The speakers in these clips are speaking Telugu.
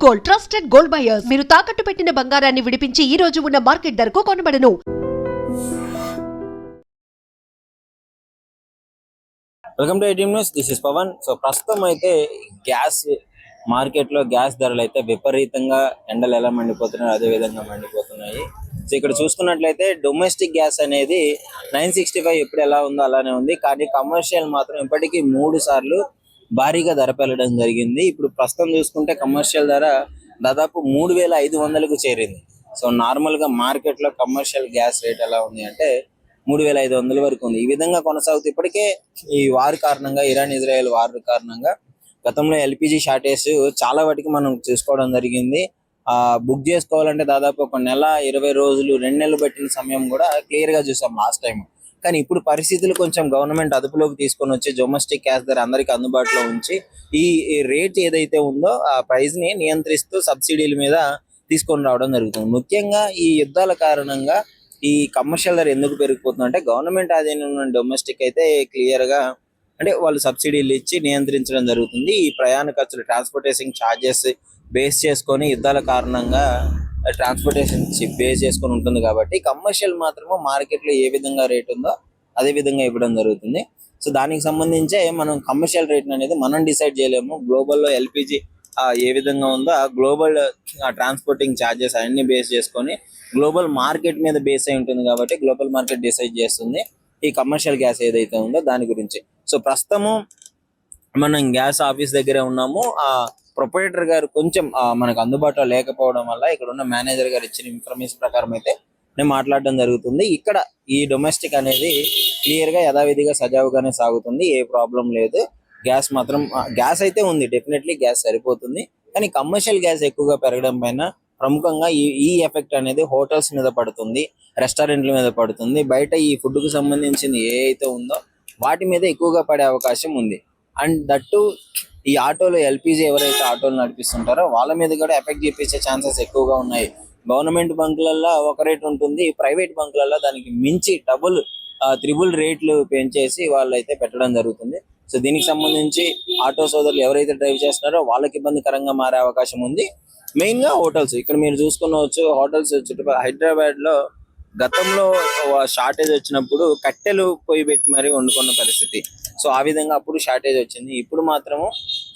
Gold, trusted gold buyers. మీరు తాకట్టు పెట్టిన బంగారాన్ని విడిపించి ఈ రోజు ఉన్న మార్కెట్ ధరకు కొనబడను. Welcome to ITM news. This is Pavan. So ప్రస్తుతం అయితే గ్యాస్ మార్కెట్ లో గ్యాస్ ధరలు అయితే విపరీతంగా ఎండలు ఎలా మండిపోతున్నాయో అదే విధంగా మండిపోతున్నాయి. సో ఇక్కడ చూసుకున్నట్లయితే డొమెస్టిక్ గ్యాస్ అనేది 965 ఎప్పుడు ఎలా ఉందో అలానే ఉంది. కానీ కమర్షియల్ మాత్రం ఇప్పటికీ 3 సార్లు భారీగా ధర పెరగడం జరిగింది. ఇప్పుడు ప్రస్తుతం చూసుకుంటే కమర్షియల్ ధర దాదాపు 3500కు చేరింది. సో నార్మల్ గా మార్కెట్ లో కమర్షియల్ గ్యాస్ రేట్ ఎలా ఉంది అంటే 3500 వరకు ఉంది. ఈ విధంగా కొనసాగుతూ ఇప్పటికే ఈ వార్ కారణంగా, ఇరాన్ ఇజ్రాయెల్ వార్ కారణంగా గతంలో ఎల్పిజి షార్టేజ్ చాలా వాటికి మనం చూసుకోవడం జరిగింది. బుక్ చేసుకోవాలంటే దాదాపు ఒక నెల 20 రోజులు 2 నెలలు పెట్టిన సమయం కూడా క్లియర్ గా చూసాం లాస్ట్ టైం. కానీ ఇప్పుడు పరిస్థితులు కొంచెం గవర్నమెంట్ అదుపులోకి తీసుకొని వచ్చి డొమెస్టిక్ గ్యాస్ ధర అందరికి అందుబాటులో ఉంచి ఈ రేట్ ఏదైతే ఉందో ఆ ప్రైస్ ని నియంత్రిస్తూ సబ్సిడీల మీద తీసుకొని రావడం జరుగుతుంది. ముఖ్యంగా ఈ యుద్ధాల కారణంగా ఈ కమర్షియల్ ధర ఎందుకు పెరిగిపోతుంది అంటే గవర్నమెంట్ ఆధీనంలో డొమెస్టిక్ అయితే క్లియర్ గా అంటే వాళ్ళు సబ్సిడీలు ఇచ్చి నియంత్రించడం జరుగుతుంది. ఈ ప్రయాణ ఖర్చులు, ట్రాన్స్పోర్టేషన్ ఛార్జెస్ బేస్ చేసుకొని యుద్ధాల కారణంగా ట్రాన్స్పోర్టేషన్ బేస్ చేసుకొని ఉంటుంది కాబట్టి కమర్షియల్ మాత్రము మార్కెట్ లో ఏ విధంగా రేట్ ఉందో అదే విధంగా ఇవ్వడం జరుగుతుంది. సో దానికి సంబంధించే మనం కమర్షియల్ రేట్ అనేది మనం డిసైడ్ చేయలేము. గ్లోబల్ లో ఎల్పిజి ఏ విధంగా ఉందో ఆ గ్లోబల్ ట్రాన్స్పోర్టింగ్ ఛార్జెస్ అన్ని బేస్ చేసుకొని గ్లోబల్ మార్కెట్ మీద బేస్ అయి ఉంటుంది కాబట్టి గ్లోబల్ మార్కెట్ డిసైడ్ చేస్తుంది ఈ కమర్షియల్ గ్యాస్ ఏదైతే ఉందో దాని గురించి. సో ప్రస్తుతము మనం గ్యాస్ ఆఫీస్ దగ్గరే ఉన్నాము. ఆ ప్రొపరేటర్ గారు కొంచెం మనకు అందుబాటులో లేకపోవడం వల్ల ఇక్కడ ఉన్న మేనేజర్ గారు ఇచ్చిన ఇన్ఫర్మేషన్ ప్రకారం అయితే నేను మాట్లాడడం జరుగుతుంది. ఇక్కడ ఈ డొమెస్టిక్ అనేది క్లియర్ గా యథావిధిగా సజావుగానే సాగుతుంది, ఏ ప్రాబ్లం లేదు. గ్యాస్ మాత్రం గ్యాస్ అయితే ఉంది, డెఫినెట్లీ గ్యాస్ సరిపోతుంది. కానీ కమర్షియల్ గ్యాస్ ఎక్కువగా పెరగడం పైన ప్రముఖంగా ఈ ఎఫెక్ట్ అనేది హోటల్స్ మీద పడుతుంది, రెస్టారెంట్ల మీద పడుతుంది. బయట ఈ ఫుడ్ కు సంబంధించింది ఏ అయితే ఉందో వాటి మీద ఎక్కువగా పడే అవకాశం ఉంది. అండ్ దట్టు ఈ ఆటోలో ఎల్పిజి ఎవరైతే ఆటోలు నడిపిస్తుంటారో వాళ్ళ మీద కూడా ఎఫెక్ట్ చూపించే ఛాన్సెస్ ఎక్కువగా ఉన్నాయి. గవర్నమెంట్ బంకులలో ఒక రేట్ ఉంటుంది, ప్రైవేట్ బంకులలో దానికి మించి డబుల్ త్రిబుల్ రేట్లు పెంచేసి వాళ్ళైతే పెట్టడం జరుగుతుంది. సో దీనికి సంబంధించి ఆటో సోదరులు ఎవరైతే డ్రైవ్ చేస్తున్నారో వాళ్ళకి ఇబ్బందికరంగా మారే అవకాశం ఉంది. మెయిన్ గా హోటల్స్ ఇక్కడ మీరు చూసుకున్నవచ్చు. హోటల్స్ చుట్టుపక్కల హైదరాబాద్ లో గతంలో షార్టేజ్ వచ్చినప్పుడు కట్టెలు పొయ్యి పెట్టి మరీ వండుకున్న పరిస్థితి. సో ఆ విధంగా అప్పుడు షార్టేజ్ వచ్చింది. ఇప్పుడు మాత్రము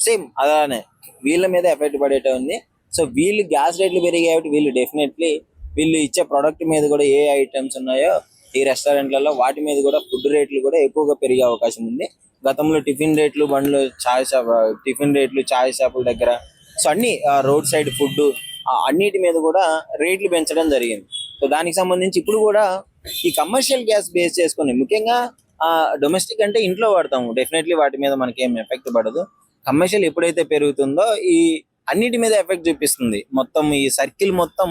సేమ్ అలానే వీళ్ళ మీద ఎఫెక్ట్ పడేట ఉంది. సో వీళ్ళు గ్యాస్ రేట్లు పెరిగాయి కాబట్టి వీళ్ళు డెఫినెట్లీ వీళ్ళు ఇచ్చే ప్రొడక్ట్ మీద కూడా ఏ ఐటమ్స్ ఉన్నాయో ఈ రెస్టారెంట్లలో వాటి మీద కూడా ఫుడ్ రేట్లు కూడా ఎక్కువగా పెరిగే అవకాశం ఉంది. గతంలో టిఫిన్ రేట్లు బండ్లు టిఫిన్ రేట్లు చాయ్ షాపుల దగ్గర సో అన్ని రోడ్ సైడ్ ఫుడ్ అన్నిటి మీద కూడా రేట్లు పెంచడం జరిగింది. సో దానికి సంబంధించి ఇప్పుడు కూడా ఈ కమర్షియల్ గ్యాస్ బేస్ చేసుకుని ముఖ్యంగా డొమెస్టిక్ అంటే ఇంట్లో వాడతాము, డెఫినెట్లీ వాటి మీద మనకి ఏం ఎఫెక్ట్ పడదు. కమర్షియల్ ఎప్పుడైతే పెరుగుతుందో ఈ అన్నిటి మీద ఎఫెక్ట్ చూపిస్తుంది. మొత్తం ఈ సర్కిల్ మొత్తం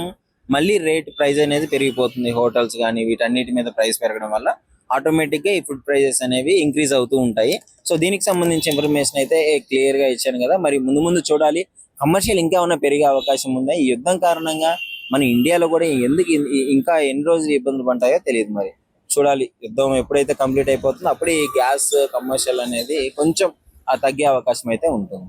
మళ్ళీ రేట్ ప్రైస్ అనేది పెరిగిపోతుంది. హోటల్స్ కానీ వీటన్నిటి మీద ప్రైస్ పెరగడం వల్ల ఆటోమేటిక్ గా ఈ ఫుడ్ ప్రైజెస్ అనేవి ఇంక్రీజ్ అవుతూ ఉంటాయి. సో దీనికి సంబంధించి ఇన్ఫర్మేషన్ అయితే క్లియర్ గా ఇచ్చాను కదా. మరి ముందు ముందు చూడాలి కమర్షియల్ ఇంకా ఉన్న పెరిగే అవకాశం ఉందా. ఈ యుద్ధం కారణంగా మన ఇండియాలో కూడా ఎందుకు ఇంకా ఎన్ని రోజులు ఇబ్బందులు పడతాయో తెలియదు. మరి చూడాలి, యుద్ధం ఎప్పుడైతే కంప్లీట్ అయిపోతుందో అప్పుడు ఈ గ్యాస్ కమర్షియల్ అనేది కొంచెం తగ్గే అవకాశం అయితే ఉంటుంది.